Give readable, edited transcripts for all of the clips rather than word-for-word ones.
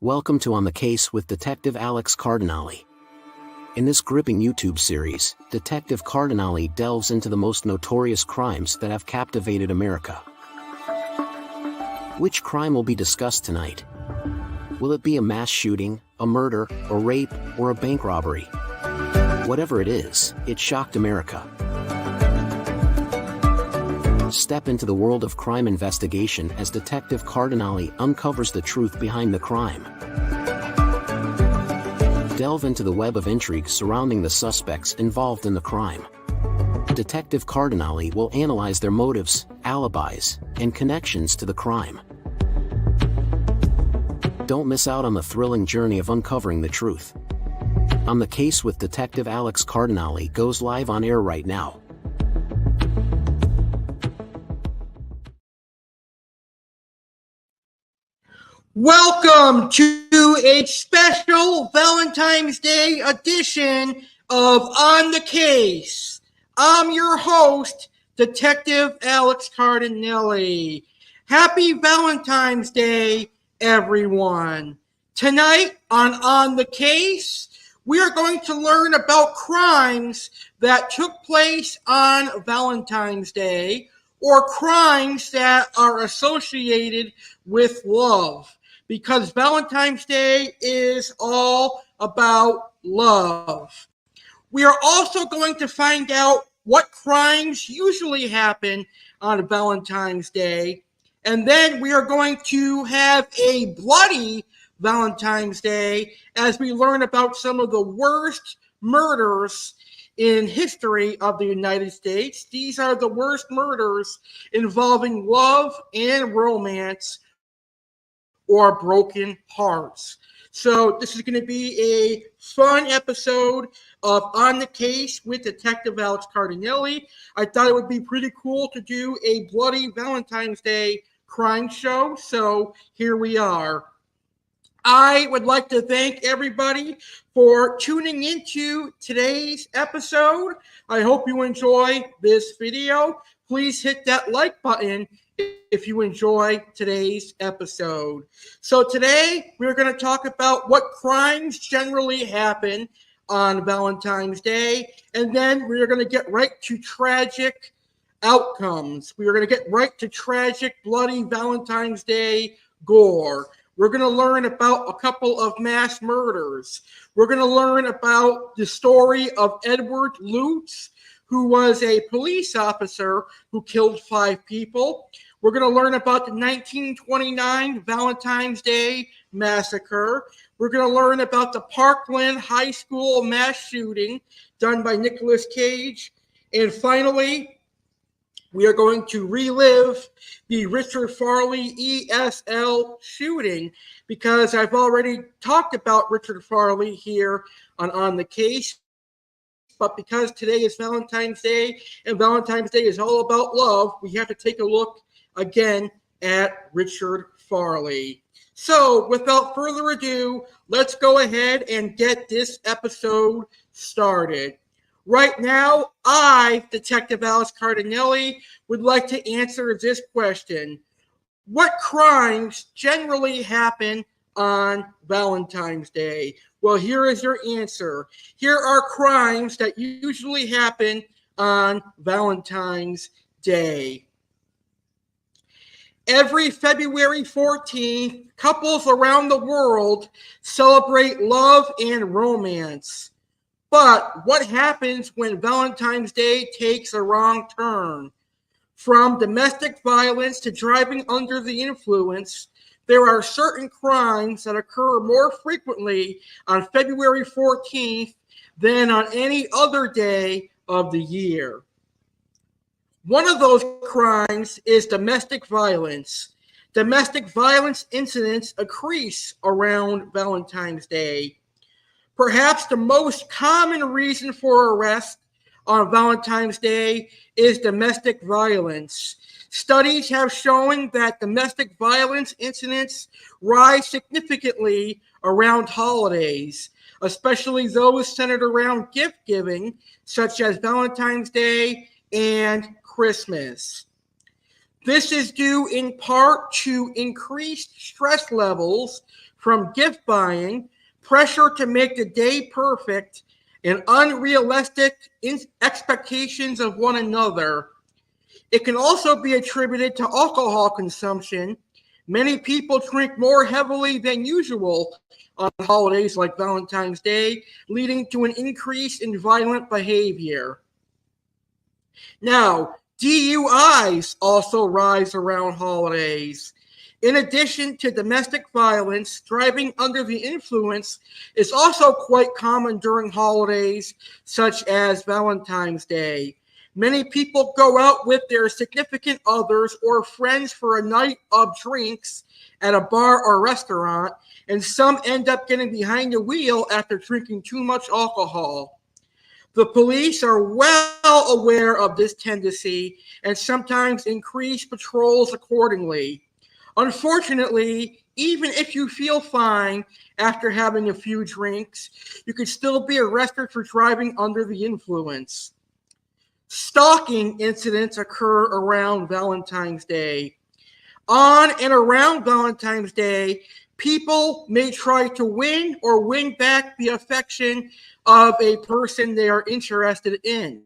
Welcome to On the Case with Detective Alex Cardinale. In this gripping YouTube series, Detective Cardinale delves into the most notorious crimes that have captivated America. Which crime will be discussed tonight? Will it be a mass shooting, a murder, a rape, or a bank robbery? Whatever it is, it shocked America. Step into the world of crime investigation as Detective Cardinale uncovers the truth behind the crime. Delve into the web of intrigue surrounding the suspects involved in the crime. Detective Cardinale will analyze their motives, alibis, and connections to the crime. Don't miss out on the thrilling journey of uncovering the truth. On the Case with Detective Alex Cardinale goes live on air right now. Welcome to a special Valentine's Day edition of On the Case. I'm your host, Detective Alex Cardinale. Happy Valentine's Day, everyone. Tonight on the Case, we are going to learn about crimes that took place on Valentine's Day or crimes that are associated with love. Because Valentine's Day is all about love. We are also going to find out what crimes usually happen on Valentine's Day. And then we are going to have a bloody Valentine's Day as we learn about some of the worst murders in history of the United States. These are the worst murders involving love and romance or broken hearts. So this is going to be a fun episode of On the Case with Detective Alex Cardinale. I thought it would be pretty cool to do a bloody Valentine's Day crime show, so here we are. I would like to thank everybody for tuning into today's episode. I hope you enjoy this video. Please hit that like button if you enjoy today's episode. So today we're going to talk about what crimes generally happen on Valentine's Day, and then we're going to get right to tragic outcomes. We are going to get right to tragic, bloody Valentine's Day gore. We're going to learn about a couple of mass murders. We're going to learn about the story of Edward Lutz, who was a police officer who killed 5 people. We're going to learn about the 1929 Valentine's Day Massacre. We're going to learn about the Parkland High School mass shooting done by Nicolas Cage. And finally, we are going to relive the Richard Farley ESL shooting because I've already talked about Richard Farley here on the Case. But because today is Valentine's Day and Valentine's Day is all about love, we have to take a look again at Richard Farley. So without further ado, let's go ahead and get this episode started. Right now, I, Detective Alex Cardinale, would like to answer this question. What crimes generally happen on Valentine's Day? Well, here is your answer. Here are crimes that usually happen on Valentine's Day. Every February 14th, couples around the world celebrate love and romance. But what happens when Valentine's Day takes a wrong turn? From domestic violence to driving under the influence, there are certain crimes that occur more frequently on February 14th than on any other day of the year. One of those crimes is domestic violence. Domestic violence incidents increase around Valentine's Day. Perhaps the most common reason for arrest on Valentine's Day is domestic violence. Studies have shown that domestic violence incidents rise significantly around holidays, especially those centered around gift giving, such as Valentine's Day and Christmas. This is due in part to increased stress levels from gift buying, pressure to make the day perfect, and unrealistic expectations of one another. It can also be attributed to alcohol consumption. Many people drink more heavily than usual on holidays like Valentine's Day, leading to an increase in violent behavior. Now, DUIs also rise around holidays. In addition to domestic violence, driving under the influence is also quite common during holidays such as Valentine's Day. Many people go out with their significant others or friends for a night of drinks at a bar or restaurant, and some end up getting behind the wheel after drinking too much alcohol. The police are well aware of this tendency and sometimes increase patrols accordingly. Unfortunately, even if you feel fine after having a few drinks, you could still be arrested for driving under the influence. Stalking incidents occur around Valentine's Day. On and around Valentine's Day, people may try to win or win back the affection of a person they are interested in.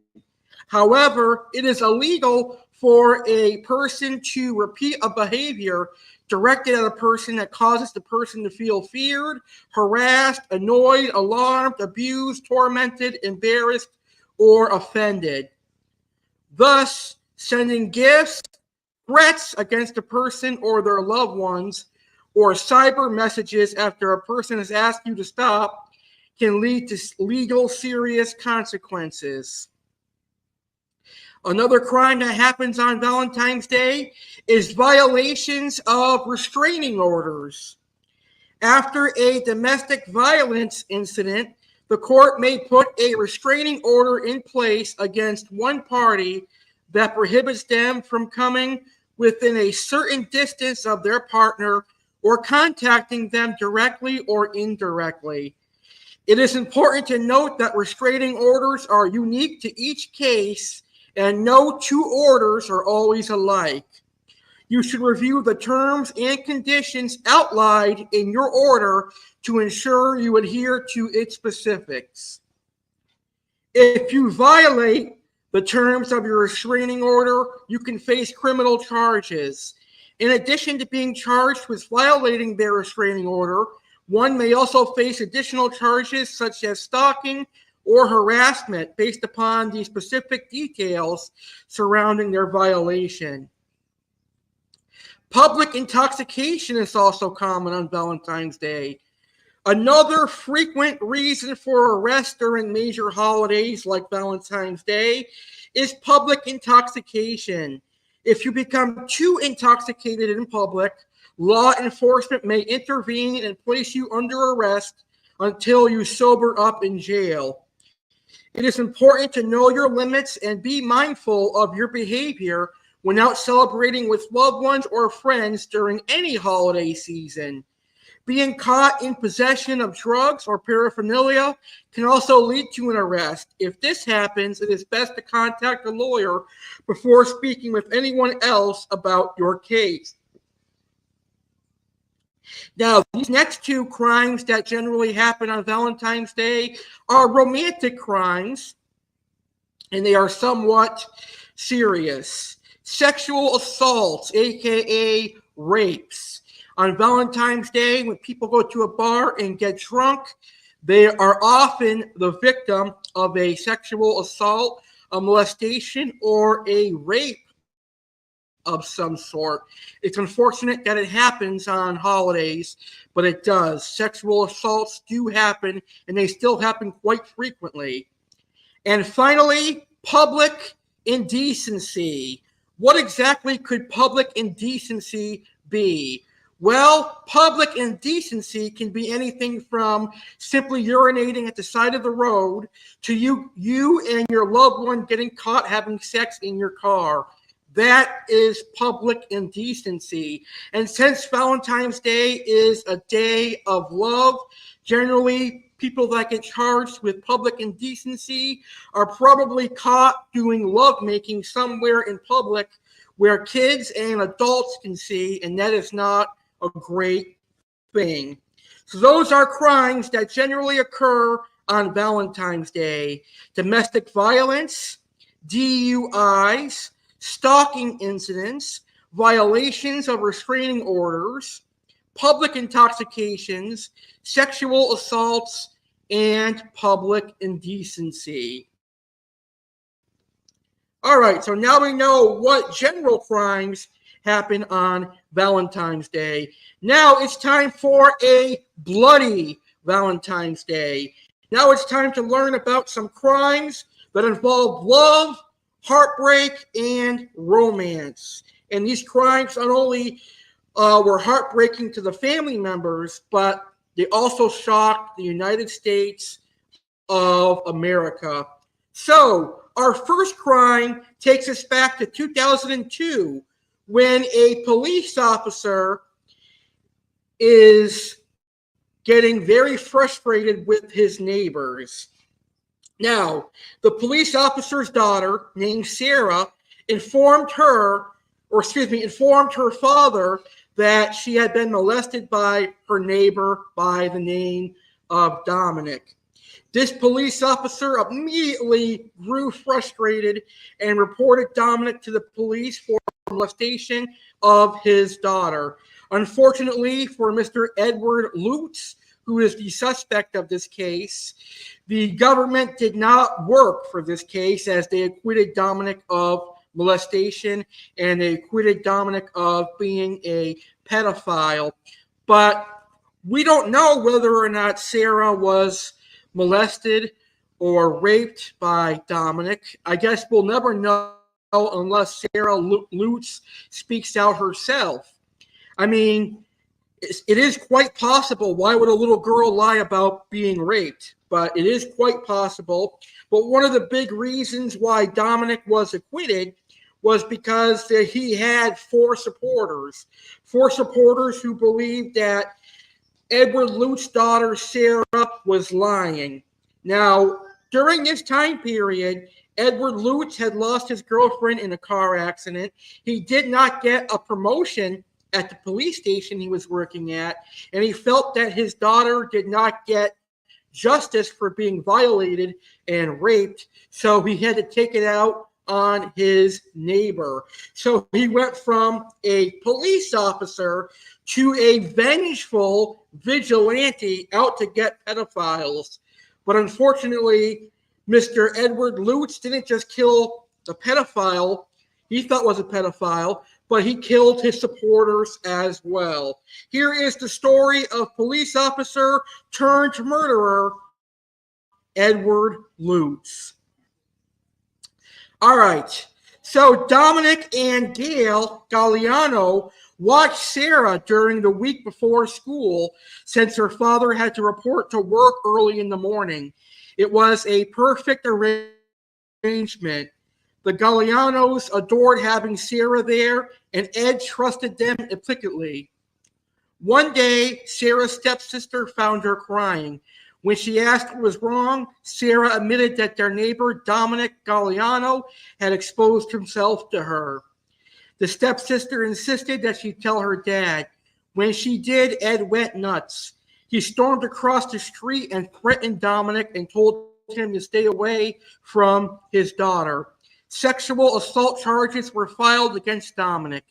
However, it is illegal for a person to repeat a behavior directed at a person that causes the person to feel feared, harassed, annoyed, alarmed, abused, tormented, embarrassed, or offended. Thus, sending gifts, threats against a person or their loved ones, or cyber messages after a person has asked you to stop can lead to legal serious consequences. Another crime that happens on Valentine's Day is violations of restraining orders. After a domestic violence incident, the court may put a restraining order in place against one party that prohibits them from coming within a certain distance of their partner or contacting them directly or indirectly. It is important to note that restraining orders are unique to each case, and no two orders are always alike. You should review the terms and conditions outlined in your order to ensure you adhere to its specifics. If you violate the terms of your restraining order, you can face criminal charges. In addition to being charged with violating their restraining order, one may also face additional charges such as stalking or harassment based upon the specific details surrounding their violation. Public intoxication is also common on Valentine's Day. Another frequent reason for arrest during major holidays like Valentine's Day is public intoxication. If you become too intoxicated in public, law enforcement may intervene and place you under arrest until you sober up in jail. It is important to know your limits and be mindful of your behavior when out celebrating with loved ones or friends during any holiday season. Being caught in possession of drugs or paraphernalia can also lead to an arrest. If this happens, it is best to contact a lawyer before speaking with anyone else about your case. Now, these next two crimes that generally happen on Valentine's Day are romantic crimes, and they are somewhat serious. Sexual assaults, aka rapes. On Valentine's Day, when people go to a bar and get drunk, they are often the victim of a sexual assault, a molestation, or a rape of some sort. It's unfortunate that it happens on holidays, but it does. Sexual assaults do happen, and they still happen quite frequently. And finally, public indecency. What exactly could public indecency be? Well, public indecency can be anything from simply urinating at the side of the road to you and your loved one getting caught having sex in your car. That is public indecency. And since Valentine's Day is a day of love, generally people that get charged with public indecency are probably caught doing lovemaking somewhere in public where kids and adults can see, and that is not a great thing. So those are crimes that generally occur on Valentine's Day. Domestic violence, DUIs, stalking incidents, violations of restraining orders, public intoxications, sexual assaults, and public indecency. All right, so now we know what general crimes happen on Valentine's Day. Now it's time for a bloody Valentine's Day. Now it's time to learn about some crimes that involve love, heartbreak, and romance. And these crimes not only were heartbreaking to the family members, but they also shocked the United States of America. So, our first crime takes us back to 2002 when a police officer is getting very frustrated with his neighbors. Now, the police officer's daughter, named Sarah, informed her father that she had been molested by her neighbor by the name of Dominic. This police officer immediately grew frustrated and reported Dominic to the police for molestation of his daughter. Unfortunately for Mr. Edward Lutz, who is the suspect of this case, the government did not work for this case as they acquitted Dominic of molestation and they acquitted Dominic of being a pedophile. But we don't know whether or not Sarah was molested or raped by Dominic. I guess we'll never know unless Sarah Lutz speaks out herself. I mean, it is quite possible. Why would a little girl lie about being raped? But it is quite possible. But one of the big reasons why Dominic was acquitted was because he had four supporters who believed that Edward Lutz's daughter, Sarah, was lying. Now, during this time period, Edward Lutz had lost his girlfriend in a car accident. He did not get a promotion at the police station he was working at, and he felt that his daughter did not get justice for being violated and raped, so he had to take it out on his neighbor. So he went from a police officer to a vengeful vigilante out to get pedophiles. But unfortunately, Mr. Edward Lutz didn't just kill the pedophile he thought was a pedophile, but he killed his supporters as well. Here is the story of police officer turned murderer Edward Lutz. All right, so Dominic and Gail Galliano watched Sarah during the week before school since her father had to report to work early in the morning. It was a perfect arrangement. The Gallianos adored having Sarah there, and Ed trusted them implicitly. One day, Sarah's stepsister found her crying. When she asked what was wrong, Sarah admitted that their neighbor, Dominic Galliano, had exposed himself to her. The stepsister insisted that she tell her dad. When she did, Ed went nuts. He stormed across the street and threatened Dominic and told him to stay away from his daughter. Sexual assault charges were filed against Dominic.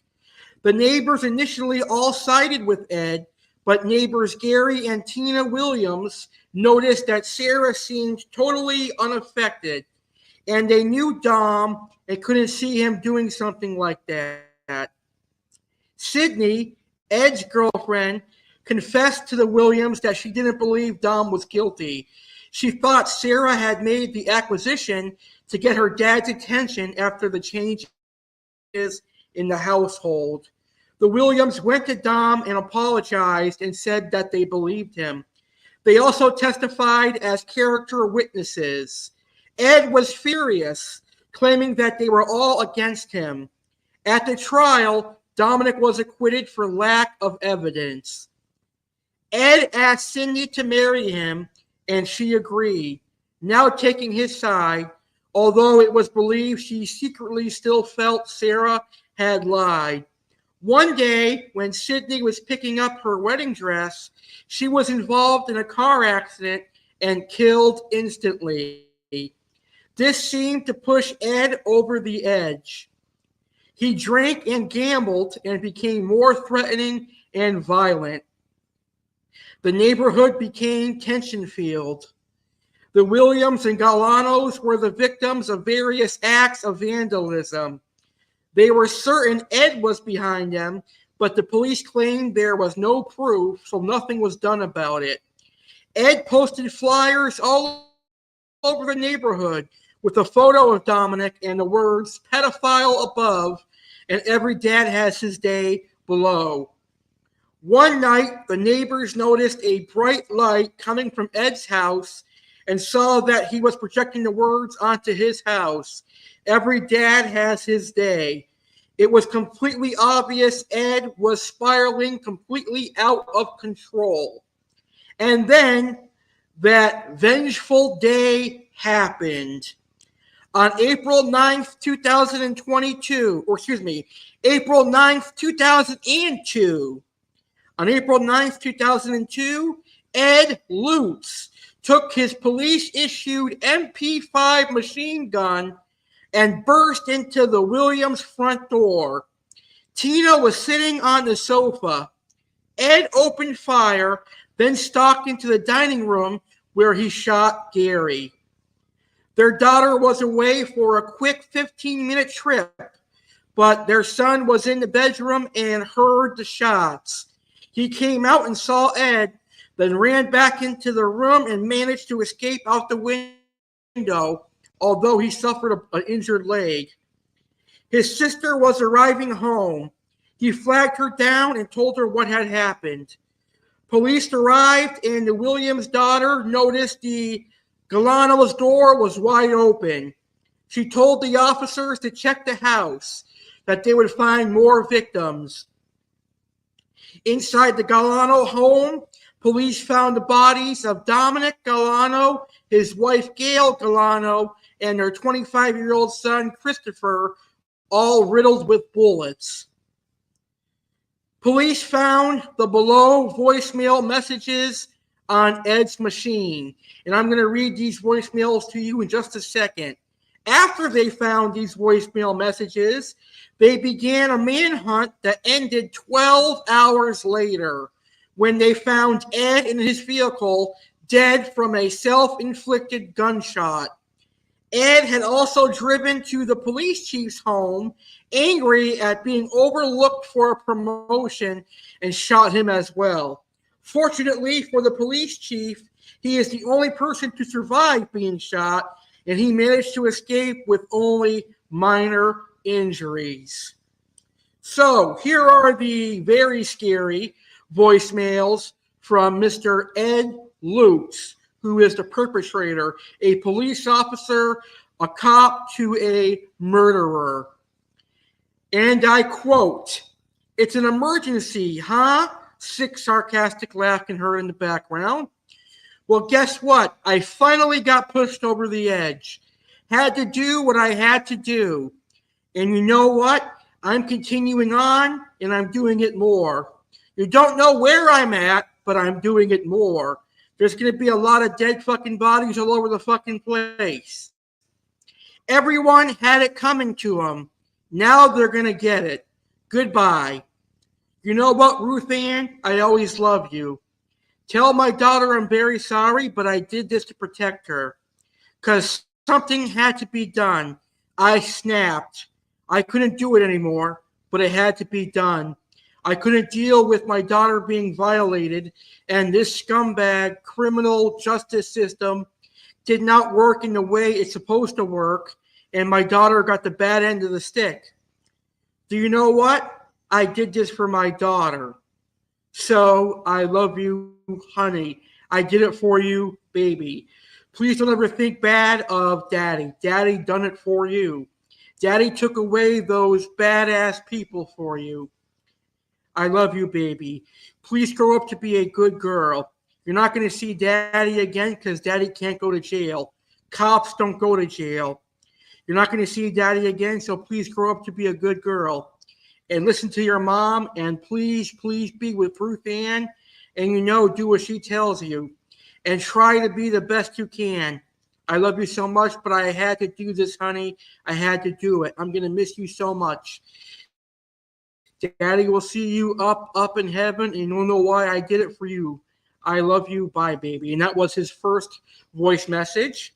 The neighbors initially all sided with Ed, but neighbors Gary and Tina Williams noticed that Sarah seemed totally unaffected, and they knew Dom and couldn't see him doing something like that. Sydney, Ed's girlfriend, confessed to the Williams that she didn't believe Dom was guilty. She thought Sarah had made the acquisition to get her dad's attention after the changes in the household. The Williams went to Dom and apologized and said that they believed him. They also testified as character witnesses. Ed was furious, claiming that they were all against him. At the trial, Dominic was acquitted for lack of evidence. Ed asked Cindy to marry him, and she agreed, now taking his side, although it was believed she secretly still felt Sarah had lied. One day, when Sydney was picking up her wedding dress, she was involved in a car accident and killed instantly. This seemed to push Ed over the edge. He drank and gambled and became more threatening and violent. The neighborhood became tension-filled. The Williams and Galanos were the victims of various acts of vandalism. They were certain Ed was behind them, but the police claimed there was no proof, so nothing was done about it. Ed posted flyers all over the neighborhood with a photo of Dominic and the words pedophile above and every dad has his day below. One night, the neighbors noticed a bright light coming from Ed's house and saw that he was projecting the words onto his house. Every dad has his day. It was completely obvious Ed was spiraling completely out of control. And then that vengeful day happened. On April 9th, 2022, or excuse me, April 9th, 2002, on April 9th, 2002, Ed Lutz took his police-issued MP5 machine gun and burst into the Williams front door. Tina was sitting on the sofa. Ed opened fire, then stalked into the dining room where he shot Gary. Their daughter was away for a quick 15-minute trip, but their son was in the bedroom and heard the shots. He came out and saw Ed, then ran back into the room and managed to escape out the window, although he suffered an injured leg. His sister was arriving home. He flagged her down and told her what had happened. Police arrived, and the Williams daughter noticed the Galano's door was wide open. She told the officers to check the house, that they would find more victims. Inside the Galano home, police found the bodies of Dominic Galano, his wife Gail Galano, and their 25-year-old son Christopher, all riddled with bullets. Police found the below voicemail messages on Ed's machine, and I'm going to read these voicemails to you in just a second. After they found these voicemail messages, they began a manhunt that ended 12 hours later when they found Ed in his vehicle dead from a self-inflicted gunshot. Ed had also driven to the police chief's home, angry at being overlooked for a promotion, and shot him as well. Fortunately for the police chief, he is the only person to survive being shot, and he managed to escape with only minor injuries. So here are the very scary voicemails from Mr. Ed Lutz, who is the perpetrator, a police officer, a cop to a murderer. And I quote, "It's an emergency, huh?" Sick, sarcastic laugh can heard in the background. "Well, guess what? I finally got pushed over the edge. Had to do what I had to do. And you know what? I'm continuing on, and I'm doing it more. You don't know where I'm at, but I'm doing it more. There's going to be a lot of dead fucking bodies all over the fucking place. Everyone had it coming to them. Now they're going to get it. Goodbye. You know what, Ruth Ann? I always loved you. Tell my daughter I'm very sorry, but I did this to protect her. Because something had to be done. I snapped. I couldn't do it anymore, but it had to be done. I couldn't deal with my daughter being violated, and this scumbag criminal justice system did not work in the way it's supposed to work, and my daughter got the bad end of the stick. Do you know what? I did this for my daughter. So I love you, honey. I did it for you, baby. Please don't ever think bad of Daddy. Daddy done it for you. Daddy took away those badass people for you. I love you, baby. Please grow up to be a good girl. You're not going to see Daddy again because Daddy can't go to jail. Cops don't go to jail. You're not going to see Daddy again, so please grow up to be a good girl. and listen to your mom, and please, please be with Ruth Ann, and do what she tells you, and try to be the best you can. I love you so much, but I had to do this, honey. I had to do it. I'm going to miss you so much. Daddy will see you up in heaven, and you'll know why I did it for you. I love you. Bye, baby. And that was his first voice message.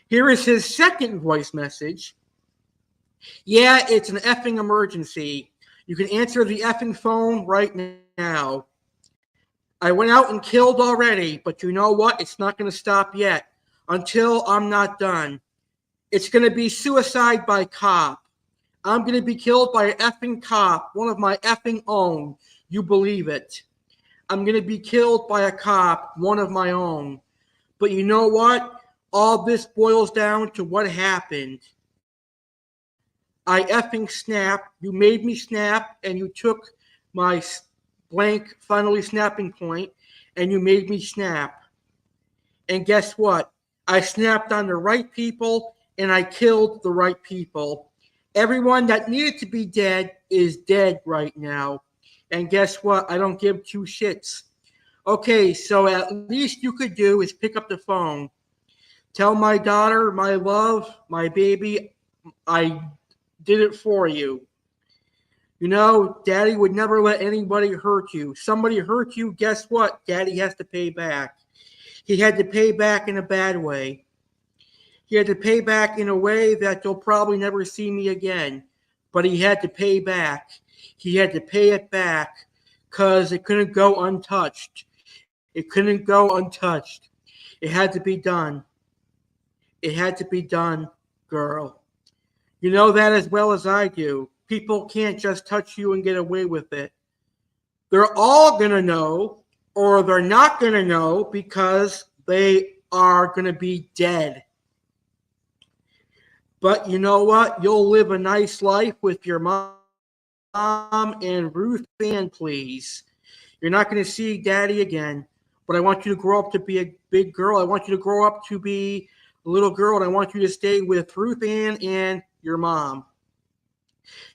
Here is his second voice message. Yeah, it's an effing emergency. You can answer the effing phone right now. I went out and killed already, but you know what? It's not going to stop yet until I'm not done. It's going to be suicide by cop. I'm going to be killed by an effing cop, one of my effing own. You believe it. I'm going to be killed by a cop, one of my own. But you know what? All this boils down to what happened. I effing snapped. You made me snap, and you took my blank finally snapping point, and you made me snap. And guess what? I snapped on the right people, and I killed the right people. Everyone that needed to be dead is dead right now. And guess what? I don't give two shits. Okay, so at least you could do is pick up the phone. Tell my daughter, my love, my baby, I did it for you. Daddy would never let anybody hurt you. Somebody hurt you, guess what? Daddy has to pay back. He had to pay back in a bad way. He had to pay back in a way that you'll probably never see me again. But he had to pay back. He had to pay it back because it couldn't go untouched. It couldn't go untouched. It had to be done. It had to be done, girl. You know that as well as I do. People can't just touch you and get away with it. They're all going to know, or they're not going to know because they are going to be dead. But you know what? You'll live a nice life with your mom and Ruth Ann, please. You're not going to see Daddy again, but I want you to grow up to be a big girl. I want you to grow up to be a little girl, and I want you to stay with Ruth Ann and your mom.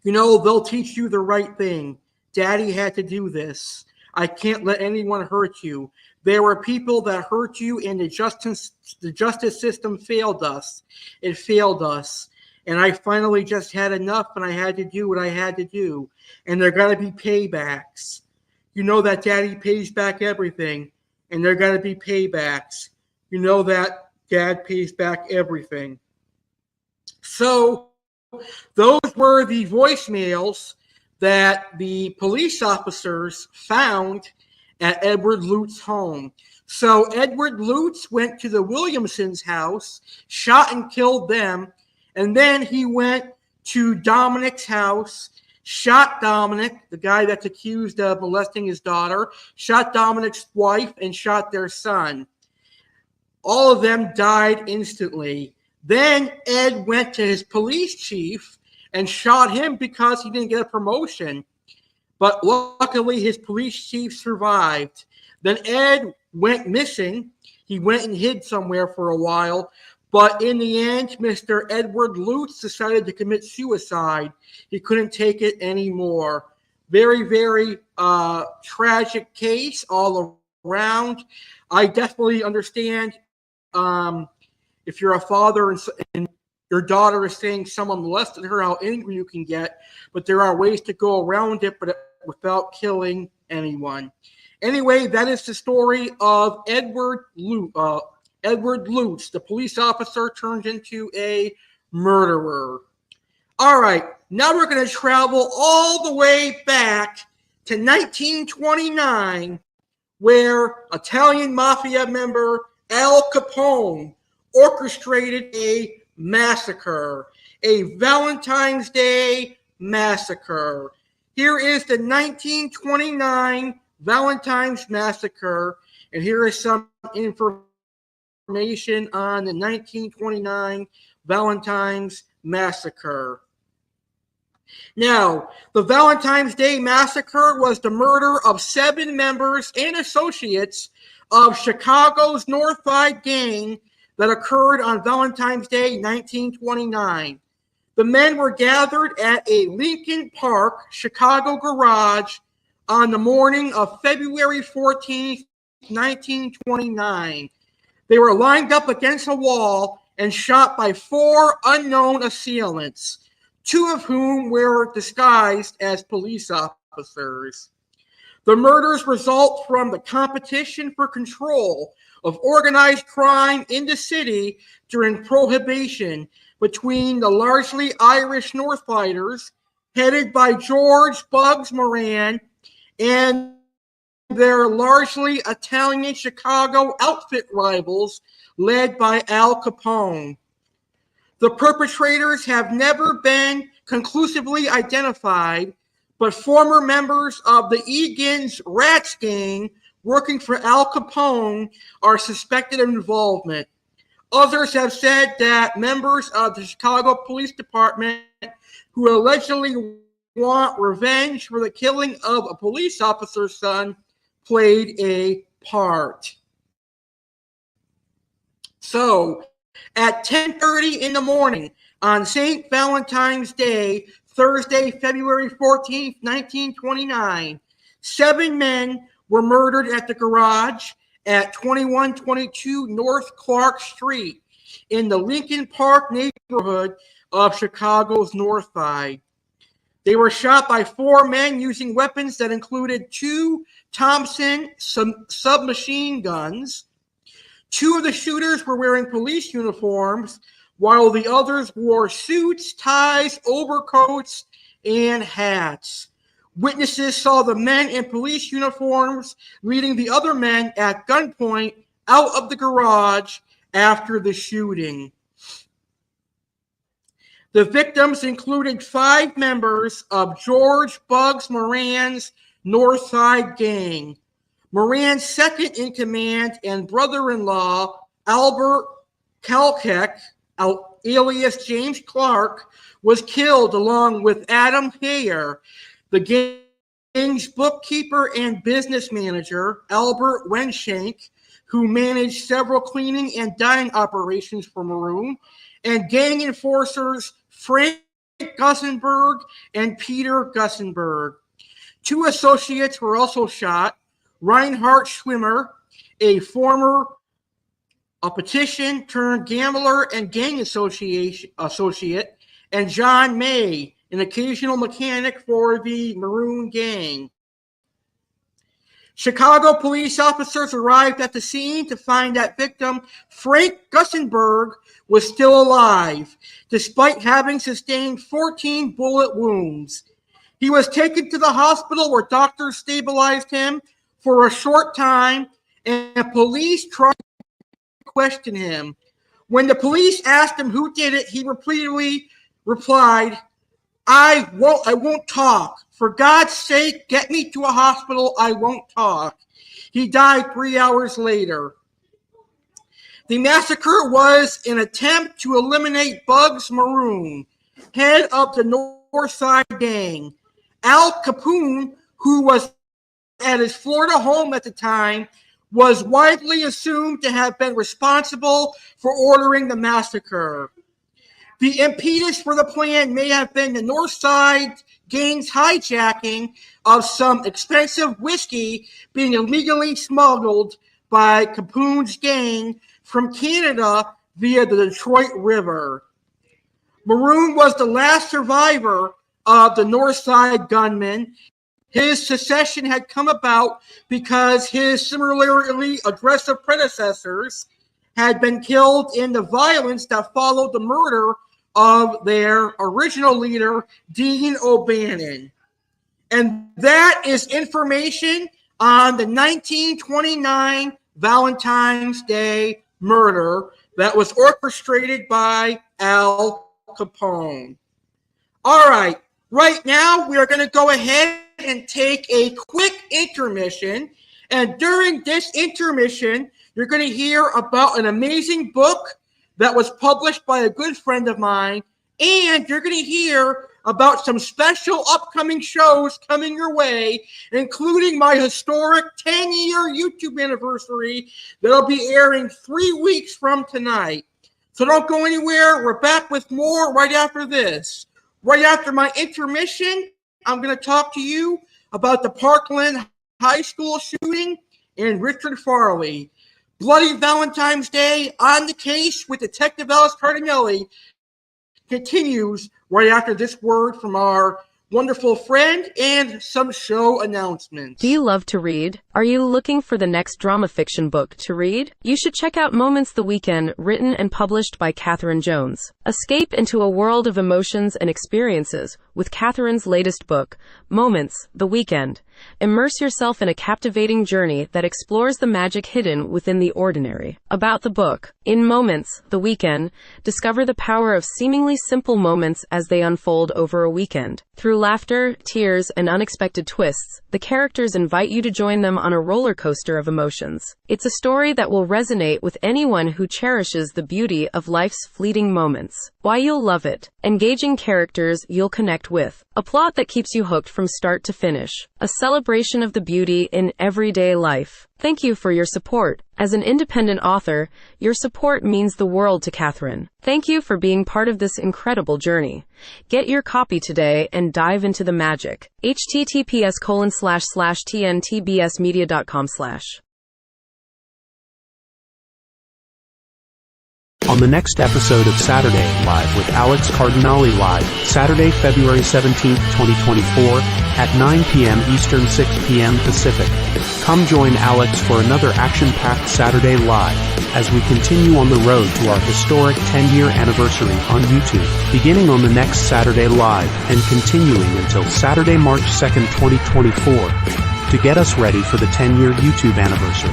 They'll teach you the right thing. Daddy had to do this. I can't let anyone hurt you. There were people that hurt you, and the justice system failed us. It failed us. And I finally just had enough, and I had to do what I had to do. And there got to be paybacks. You know that Daddy pays back everything, and there got to be paybacks. You know that Dad pays back everything. So those were the voicemails that the police officers found at Edward Lute's home. So Edward Lutz went to the Williamsons' house, shot and killed them, and then he went to Dominic's house, shot Dominic, the guy that's accused of molesting his daughter, shot Dominic's wife, and shot their son. All of them died instantly. Then Ed went to his police chief and shot him because he didn't get a promotion. But luckily, his police chief survived. Then Ed went missing. He went and hid somewhere for a while. But in the end, Mr. Edward Lutz decided to commit suicide. He couldn't take it anymore. Very, very tragic case all around. I definitely understand if you're a father and your daughter is saying someone molested her, how angry you can get. But there are ways to go around it, but without killing anyone. Anyway, that is the story of Edward Lutz. Edward Lutz, the police officer, turned into a murderer. All right, now we're going to travel all the way back to 1929, where Italian mafia member Al Capone orchestrated a massacre, a Valentine's Day massacre. Here is the 1929 Valentine's Massacre, and here is some information on the 1929 Valentine's Massacre. Now, the Valentine's Day Massacre was the murder of 7 members and associates of Chicago's North Side gang that occurred on Valentine's Day 1929. The men were gathered at a Lincoln Park, Chicago garage on the morning of February 14th, 1929. They were lined up against a wall and shot by 4 unknown assailants, 2 of whom were disguised as police officers. The murders result from the competition for control of organized crime in the city during Prohibition between the largely Irish Northsiders, headed by George Bugs Moran, and their largely Italian Chicago outfit rivals, led by Al Capone. The perpetrators have never been conclusively identified, but former members of the Egan's Rats gang working for Al Capone are suspected of involvement. Others have said that members of the Chicago Police Department who allegedly want revenge for the killing of a police officer's son played a part. So, at 10:30 in the morning on St. Valentine's Day, Thursday, February 14th, 1929, 7 men were murdered at the garage at 2122 North Clark Street in the Lincoln Park neighborhood of Chicago's North Side. They were shot by 4 men using weapons that included 2 Thompson submachine guns. 2 of the shooters were wearing police uniforms, while the others wore suits, ties, overcoats, and hats. Witnesses saw the men in police uniforms leading the other men at gunpoint out of the garage after the shooting. The victims included 5 members of George Bugs Moran's Northside gang. Moran's second in command and brother-in-law, Albert Kalkek, alias James Clark, was killed along with Adam Hayer, the gang's bookkeeper and business manager, Albert Wenshank, who managed several cleaning and dyeing operations for Maroon, and gang enforcers Frank Gussenberg and Peter Gussenberg. 2 associates were also shot: Reinhard Schwimmer, a former petition turned gambler and gang associate, and John May, an occasional mechanic for the Maroon gang. Chicago police officers arrived at the scene to find that victim Frank Gussenberg was still alive, despite having sustained 14 bullet wounds. He was taken to the hospital where doctors stabilized him for a short time, and police tried to question him. When the police asked him who did it, he repeatedly replied, I won't talk. For God's sake, get me to a hospital. I won't talk. He died 3 hours later. The massacre was an attempt to eliminate Bugs Maroon, head of the Northside gang. Al Capone, who was at his Florida home at the time, was widely assumed to have been responsible for ordering the massacre. The impetus for the plan may have been the Northside gang's hijacking of some expensive whiskey being illegally smuggled by Capone's gang from Canada via the Detroit River. Maroon was the last survivor of the Northside gunman. His secession had come about because his similarly aggressive predecessors had been killed in the violence that followed the murder of their original leader, Dean O'Bannon. And that is information on the 1929 Valentine's Day murder that was orchestrated by Al Capone. All right, right now we are going to go ahead and take a quick intermission. And during this intermission, you're going to hear about an amazing book that was published by a good friend of mine. And you're going to hear about some special upcoming shows coming your way, including my historic 10-year YouTube anniversary that'll be airing 3 weeks from tonight. So don't go anywhere. We're back with more right after this. Right after my intermission, I'm going to talk to you about the Parkland High School shooting and Richard Farley. Bloody Valentine's Day on the case with Detective Alex Cardinale continues right after this word from our wonderful friend and some show announcements. Do you love to read? Are you looking for the next drama fiction book to read? You should check out Moments the Weekend, written and published by Catherine Jones. Escape into a world of emotions and experiences with Catherine's latest book, Moments the Weekend. Immerse yourself in a captivating journey that explores the magic hidden within the ordinary. About the book. In Moments the Weekend, discover the power of seemingly simple moments as they unfold over a weekend. Through laughter, tears, and unexpected twists, the characters invite you to join them on a roller coaster of emotions. It's a story that will resonate with anyone who cherishes the beauty of life's fleeting moments. Why you'll love it. Engaging characters you'll connect with. A plot that keeps you hooked from start to finish. A celebration of the beauty in everyday life. Thank you for your support. As an independent author, your support means the world to Catherine. Thank you for being part of this incredible journey. Get your copy today and dive into the magic. https://tntbsmedia.com/ On the next episode of Saturday Live with Alex Cardinale Live, Saturday, February 17th, 2024, at 9 p.m. Eastern, 6 p.m. Pacific. Come join Alex for another action-packed Saturday Live as we continue on the road to our historic 10-year anniversary on YouTube, beginning on the next Saturday Live and continuing until Saturday, March 2nd, 2024, to get us ready for the 10-year YouTube anniversary.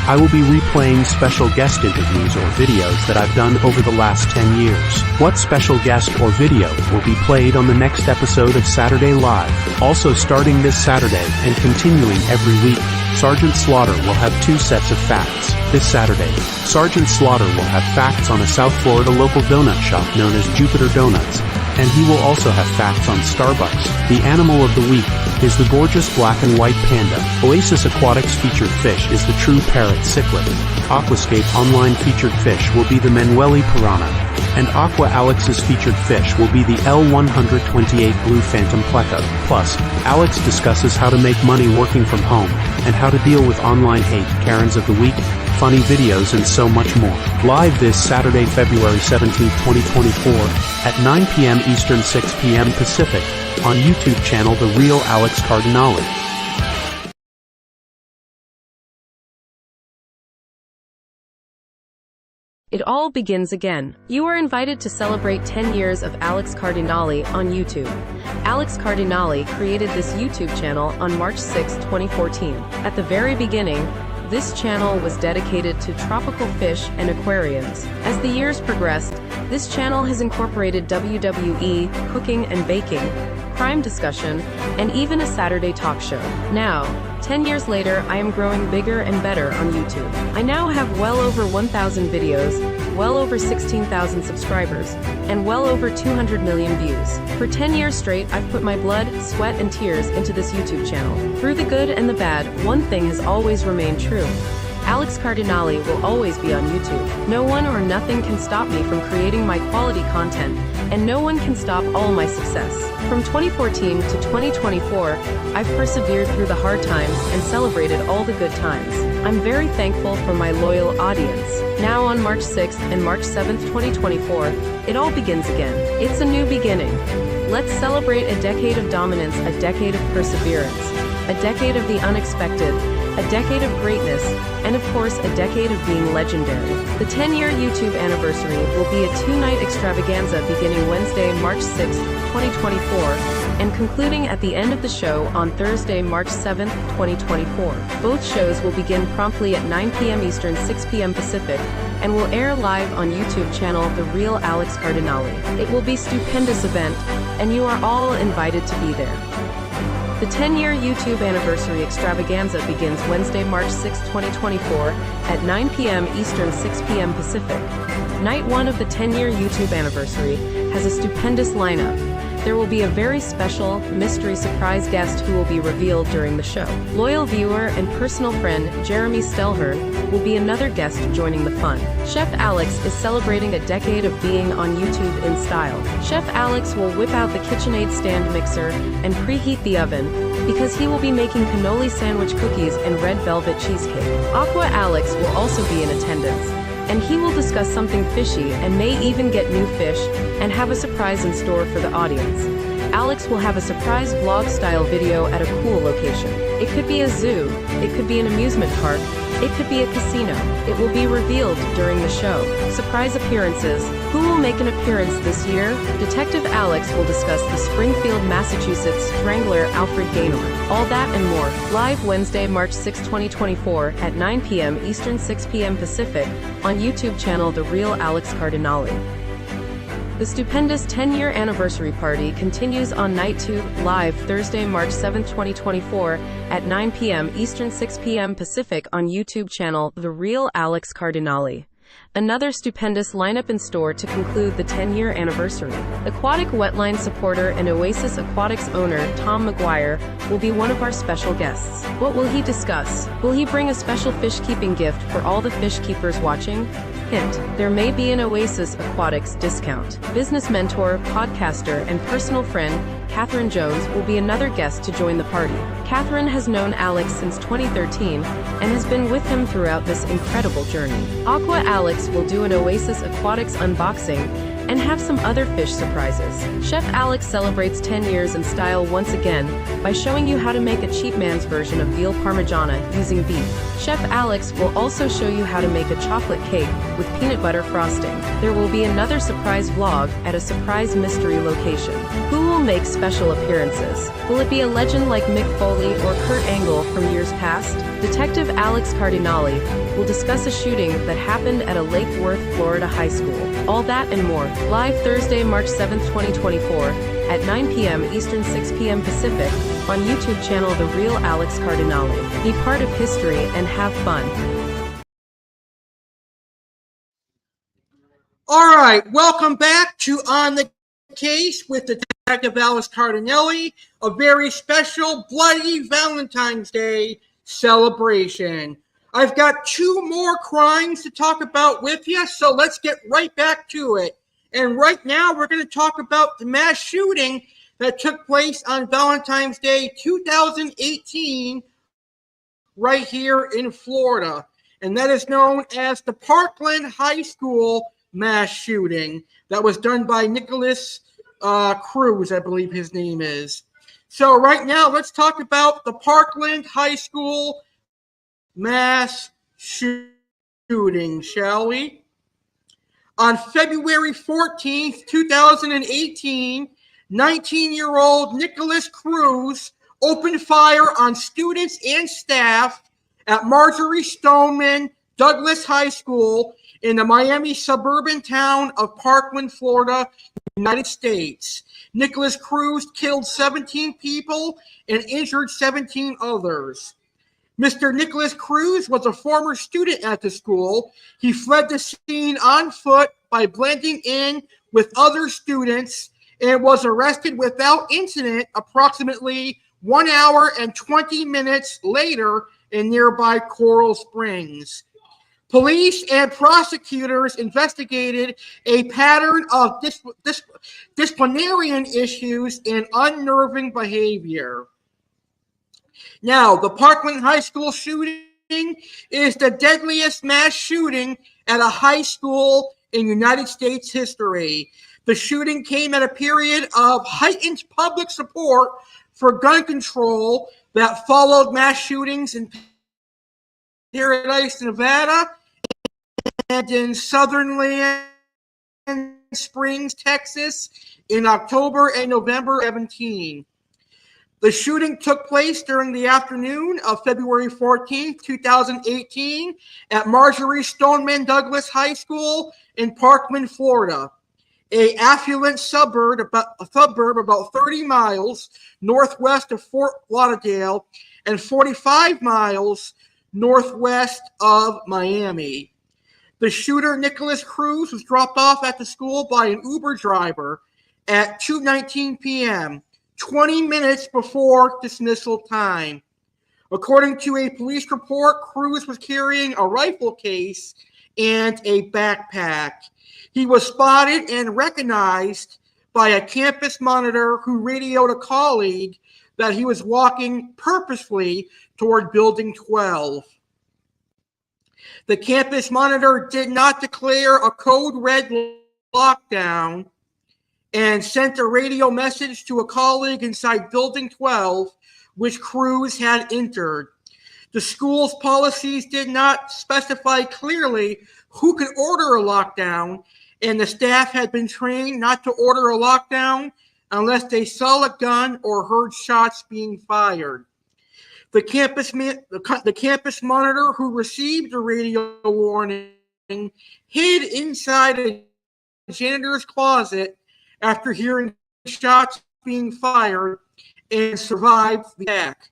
I will be replaying special guest interviews or videos that I've done over the last 10 years. What special guest or video will be played on the next episode of Saturday Live? Also starting this Saturday and continuing every week, Sergeant Slaughter will have 2 sets of facts. This Saturday, Sergeant Slaughter will have facts on a South Florida local donut shop known as Jupiter Donuts, and he will also have facts on Starbucks. The animal of the week is the gorgeous black and white panda. Oasis Aquatics featured fish is the true parrot cichlid. Aquascape online featured fish will be the Manueli piranha, and Aqua Alex's featured fish will be the L128 blue phantom pleco. Plus, Alex discusses how to make money working from home and how to deal with online hate, Karens of the week, funny videos, and so much more. Live this Saturday, February 17th, 2024, at 9 p.m. Eastern, 6 p.m. Pacific, on YouTube channel The Real Alex Cardinale. It all begins again. You are invited to celebrate 10 years of Alex Cardinale on YouTube. Alex Cardinale created this YouTube channel on March 6, 2014. At the very beginning, this channel was dedicated to tropical fish and aquariums. As the years progressed, this channel has incorporated WWE, cooking and baking, crime discussion, and even a Saturday talk show. Now, 10 years later, I am growing bigger and better on YouTube. I now have well over 1,000 videos, well over 16,000 subscribers, and well over 200 million views. For 10 years straight, I've put my blood, sweat, and tears into this YouTube channel. Through the good and the bad, one thing has always remained true. Alex Cardinale will always be on YouTube. No one or nothing can stop me from creating my quality content, and no one can stop all my success. From 2014 to 2024, I've persevered through the hard times and celebrated all the good times. I'm very thankful for my loyal audience. Now on March 6th and March 7th, 2024, it all begins again. It's a new beginning. Let's celebrate a decade of dominance, a decade of perseverance, a decade of the unexpected, a decade of greatness, and of course a decade of being legendary. The 10-year YouTube anniversary will be a 2-night extravaganza beginning Wednesday, March 6th, 2024, and concluding at the end of the show on Thursday, March 7th, 2024. Both shows will begin promptly at 9 p.m. Eastern, 6 p.m. Pacific, and will air live on YouTube channel The Real Alex Cardinale. It will be a stupendous event, and you are all invited to be there. The 10-year YouTube anniversary extravaganza begins Wednesday, March 6, 2024, at 9 p.m. Eastern, 6 p.m. Pacific. Night 1 of the 10-year YouTube anniversary has a stupendous lineup, there will be a very special, mystery surprise guest who will be revealed during the show. Loyal viewer and personal friend Jeremy Stelhern will be another guest joining the fun. Chef Alex is celebrating a decade of being on YouTube in style. Chef Alex will whip out the KitchenAid stand mixer and preheat the oven, because he will be making cannoli sandwich cookies and red velvet cheesecake. Aqua Alex will also be in attendance, and he will discuss something fishy and may even get new fish and have a surprise in store for the audience. Alex will have a surprise vlog-style video at a cool location. It could be a zoo, it could be an amusement park, it could be a casino. It will be revealed during the show. Surprise appearances. Who will make an appearance this year? Detective Alex will discuss the Springfield, Massachusetts strangler Alfred Gaynor. All that and more. Live Wednesday, March 6, 2024 at 9 p.m. Eastern, 6 p.m. Pacific on YouTube channel The Real Alex Cardinale. The stupendous 10-year anniversary party continues on Night 2, live Thursday, March 7, 2024, at 9 p.m. Eastern, 6 p.m. Pacific on YouTube channel The Real Alex Cardinale. Another stupendous lineup in store to conclude the 10-year anniversary. Aquatic Wetline supporter and Oasis Aquatics owner Tom McGuire will be one of our special guests. What will he discuss? Will he bring a special fish-keeping gift for all the fish keepers watching? Hint, there may be an Oasis Aquatics discount. Business mentor, podcaster, and personal friend Catherine Jones will be another guest to join the party. Catherine has known Alex since 2013 and has been with him throughout this incredible journey. Aqua Alex will do an Oasis Aquatics unboxing and have some other fish surprises. Chef Alex celebrates 10 years in style once again by showing you how to make a cheap man's version of veal parmigiana using beef. Chef Alex will also show you how to make a chocolate cake with peanut butter frosting. There will be another surprise vlog at a surprise mystery location. Who will make special appearances? Will it be a legend like Mick Foley or Kurt Angle from years past? Detective Alex Cardinale will discuss a shooting that happened at a Lake Worth, Florida high school. All that and more. Live Thursday, March 7, 2024 at 9 p.m. Eastern, 6 p.m. Pacific on YouTube channel The Real Alex Cardinale. Be part of history and have fun. All right, welcome back to On the Case with Detective Alex Cardinale, a very special Bloody Valentine's Day celebration. I've got two more crimes to talk about with you, so let's get right back to it. And right now, we're going to talk about the mass shooting that took place on Valentine's Day 2018 right here in Florida. And that is known as the Parkland High School mass shooting that was done by Nicholas Cruz, I believe his name is. So right now, let's talk about the Parkland High School mass shooting, shall we? On February 14th, 2018, 19-year-old Nicholas Cruz opened fire on students and staff at Marjorie Stoneman Douglas High School in the Miami suburban town of Parkland, Florida, United States. Nicholas Cruz killed 17 people and injured 17 others. Mr. Nicholas Cruz was a former student at the school. He fled the scene on foot by blending in with other students and was arrested without incident approximately 1 hour and 20 minutes later in nearby Coral Springs. Police and prosecutors investigated a pattern of disciplinarian issues and unnerving behavior. Now, the Parkland High School shooting is the deadliest mass shooting at a high school in United States history. The shooting came at a period of heightened public support for gun control that followed mass shootings in Paradise, Nevada, and in Sutherland Springs, Texas, in October and November 17. The shooting took place during the afternoon of February 14, 2018, at Marjorie Stoneman Douglas High School in Parkland, Florida, an affluent suburb about 30 miles northwest of Fort Lauderdale and 45 miles northwest of Miami. The shooter, Nicholas Cruz, was dropped off at the school by an Uber driver. at 2:19 p.m., 20 minutes before dismissal time. According to a police report, Cruz was carrying a rifle case and a backpack. He was spotted and recognized by a campus monitor who radioed a colleague that he was walking purposefully toward Building 12. The campus monitor did not declare a code red lockdown and sent a radio message to a colleague inside Building 12, which Cruz had entered. The school's policies did not specify clearly who could order a lockdown, and the staff had been trained not to order a lockdown unless they saw a gun or heard shots being fired. The campus monitor who received the radio warning hid inside a janitor's closet after hearing shots being fired and survived the attack.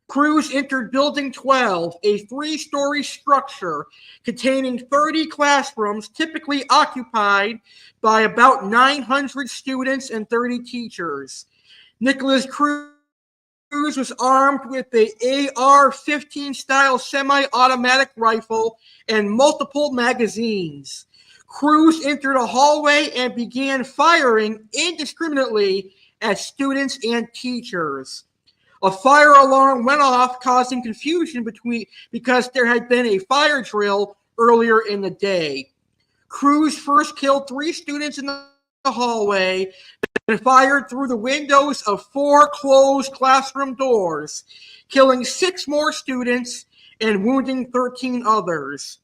Cruz entered Building 12, a 3-story structure containing 30 classrooms typically occupied by about 900 students and 30 teachers. Nicholas Cruz was armed with a AR-15 style semi-automatic rifle and multiple magazines. Cruz entered a hallway and began firing indiscriminately at students and teachers. A fire alarm went off, causing confusion because there had been a fire drill earlier in the day. Cruz first killed 3 students in the hallway and fired through the windows of 4 closed classroom doors, killing 6 more students and wounding 13 others.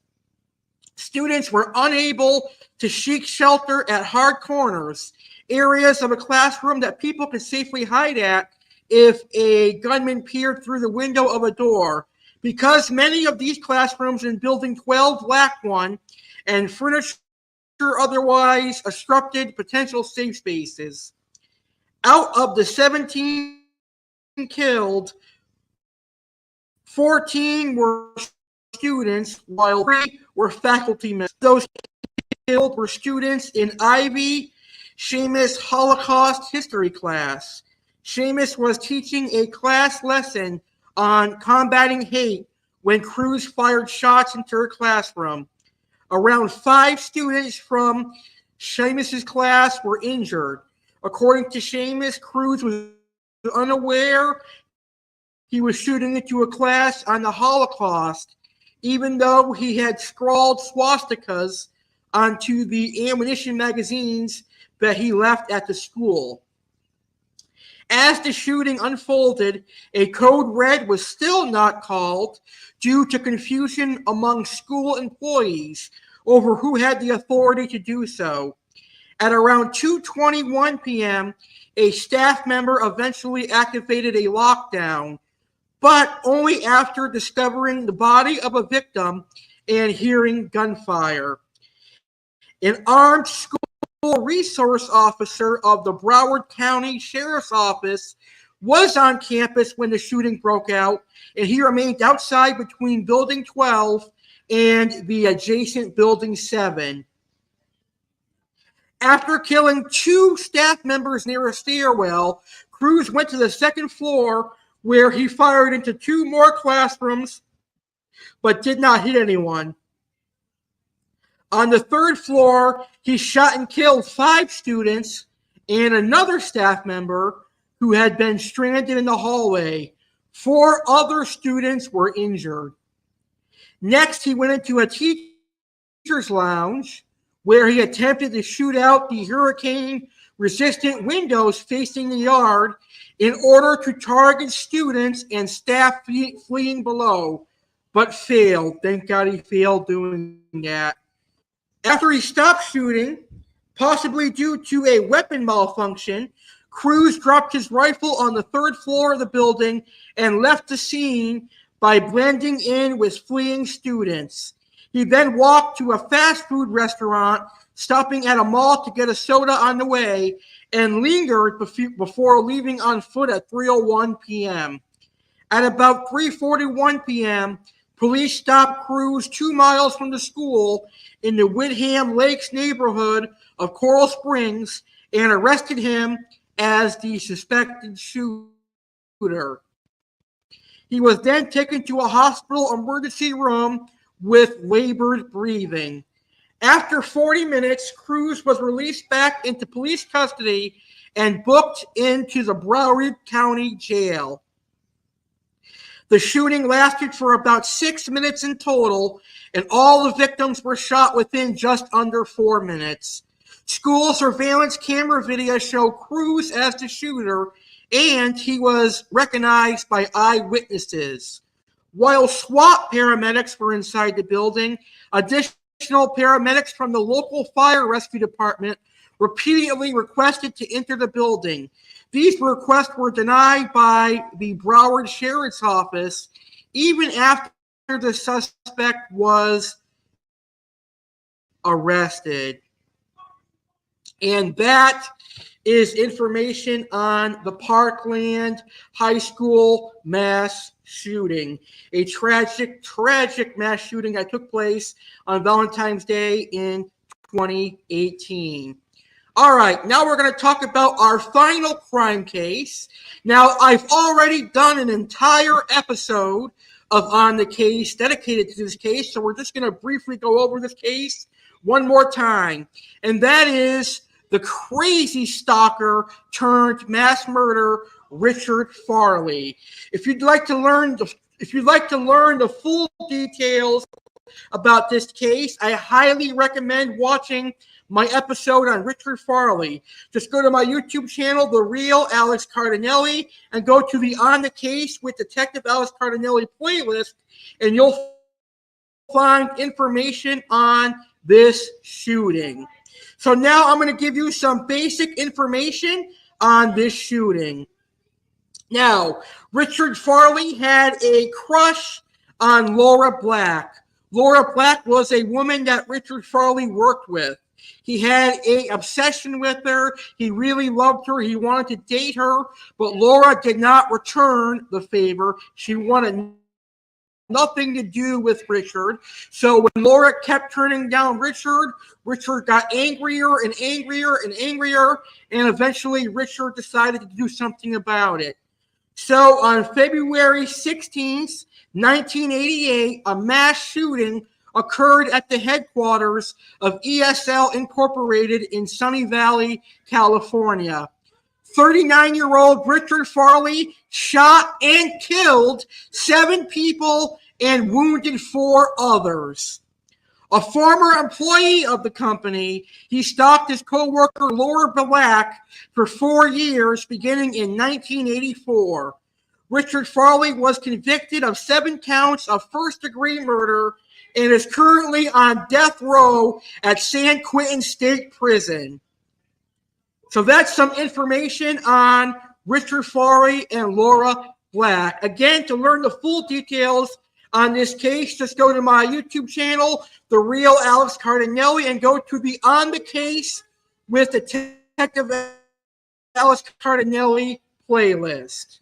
Students were unable to seek shelter at hard corners, areas of a classroom that people could safely hide at if a gunman peered through the window of a door. Because many of these classrooms in Building 12 lacked one, and furniture otherwise obstructed potential safe spaces. Out of the 17 killed, 14 were students, while 3 were faculty members. Those killed were students in Ivy Seamus Holocaust history class. Seamus was teaching a class lesson on combating hate when Cruz fired shots into her classroom. Around 5 students from Seamus's class were injured. According to Seamus, Cruz was unaware he was shooting into a class on the Holocaust, even though he had scrawled swastikas onto the ammunition magazines that he left at the school. As the shooting unfolded, a code red was still not called due to confusion among school employees over who had the authority to do so. At around 2:21 p.m., a staff member eventually activated a lockdown, but only after discovering the body of a victim and hearing gunfire. An armed school resource officer of the Broward County Sheriff's Office was on campus when the shooting broke out, and he remained outside between Building 12 and the adjacent Building 7. After killing 2 staff members near a stairwell, Cruz went to the 2nd floor where he fired into 2 more classrooms but did not hit anyone. On the 3rd floor, he shot and killed 5 students and another staff member who had been stranded in the hallway. 4 other students were injured. Next, he went into a teacher's lounge where he attempted to shoot out the hurricane-resistant windows facing the yard in order to target students and staff fleeing below, but failed. Thank God he failed doing that. After he stopped shooting, possibly due to a weapon malfunction, Cruz dropped his rifle on the 3rd floor of the building and left the scene by blending in with fleeing students. He then walked to a fast food restaurant, stopping at a mall to get a soda on the way, and lingered before leaving on foot at 3:01 p.m. At about 3:41 p.m., police stopped Cruz 2 miles from the school in the Whitham Lakes neighborhood of Coral Springs and arrested him as the suspected shooter. He was then taken to a hospital emergency room with labored breathing. After 40 minutes, Cruz was released back into police custody and booked into the Broward County Jail. The shooting lasted for about 6 minutes in total, and all the victims were shot within just under 4 minutes. School surveillance camera video showed Cruz as the shooter, and he was recognized by eyewitnesses. While SWAT paramedics were inside the building, additional paramedics from the local fire rescue department repeatedly requested to enter the building. These requests were denied by the Broward Sheriff's Office even after the suspect was arrested. And that is information on the Parkland High School mass shooting. A tragic mass shooting that took place on Valentine's Day in 2018. All right, now we're going to talk about our final crime case. Now, I've already done an entire episode of On the Case dedicated to this case, so we're just going to briefly go over this case one more time. And that is the crazy stalker turned mass murderer, Richard Farley. If you'd like to learn the full details about this case, I highly recommend watching my episode on Richard Farley. Just go to my YouTube channel, The Real Alex Cardinale, and go to the On the Case with Detective Alex Cardinale playlist, and you'll find information on this shooting. So now I'm going to give you some basic information on this shooting. Now, Richard Farley had a crush on Laura Black. Laura Black was a woman that Richard Farley worked with. He had an obsession with her. He really loved her. He wanted to date her, but Laura did not return the favor. She wanted nothing to do with Richard. So when Laura kept turning down Richard got angrier and angrier and angrier, and eventually Richard decided to do something about it. So on February 16th, 1988, a mass shooting occurred at the headquarters of ESL Incorporated in Sunny Valley, California. 39-year-old Richard Farley shot and killed 7 people and wounded 4 others. A former employee of the company, he stalked his co-worker Laura Black for 4 years, beginning in 1984. Richard Farley was convicted of 7 counts of first-degree murder and is currently on death row at San Quentin State Prison. So that's some information on Richard Farley and Laura Black. Again, to learn the full details on this case, just go to my YouTube channel, The Real Alex Cardinale, and go to the On the Case with Detective Alex Cardinale playlist.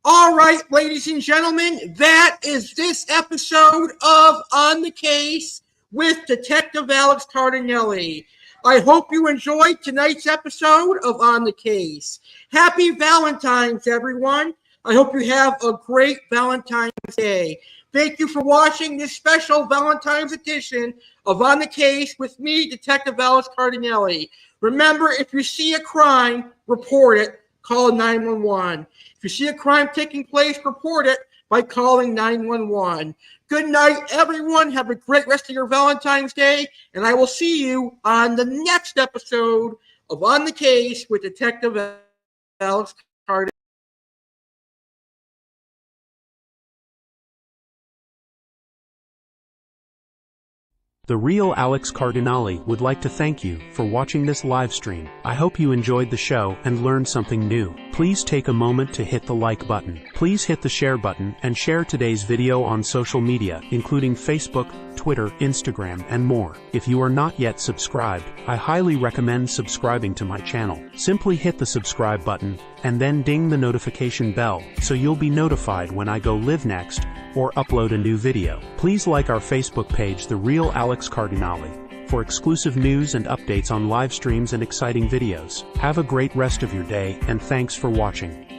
All right, ladies and gentlemen, that is this episode of On the Case with Detective Alex Cardinale. I hope you enjoyed tonight's episode of On the Case. Happy Valentine's, everyone. I hope you have a great Valentine's Day. Thank you for watching this special Valentine's edition of On the Case with me, Detective Alex Cardinale. Remember, if you see a crime, report it. Call 911. If you see a crime taking place, report it by calling 911. Good night, everyone. Have a great rest of your Valentine's Day, and I will see you on the next episode of On the Case with Detective Alex Cardinale. The Real Alex Cardinale would like to thank you for watching this live stream. I hope you enjoyed the show and learned something new. Please take a moment to hit the like button. Please hit the share button and share today's video on social media, including Facebook, Twitter, Instagram, and more. If you are not yet subscribed, I highly recommend subscribing to my channel. Simply hit the subscribe button and then ding the notification bell so you'll be notified when I go live next or upload a new video. Please like our Facebook page, The Real Alex Cardinale. for exclusive news and updates on live streams and exciting videos. Have a great rest of your day, and thanks for watching.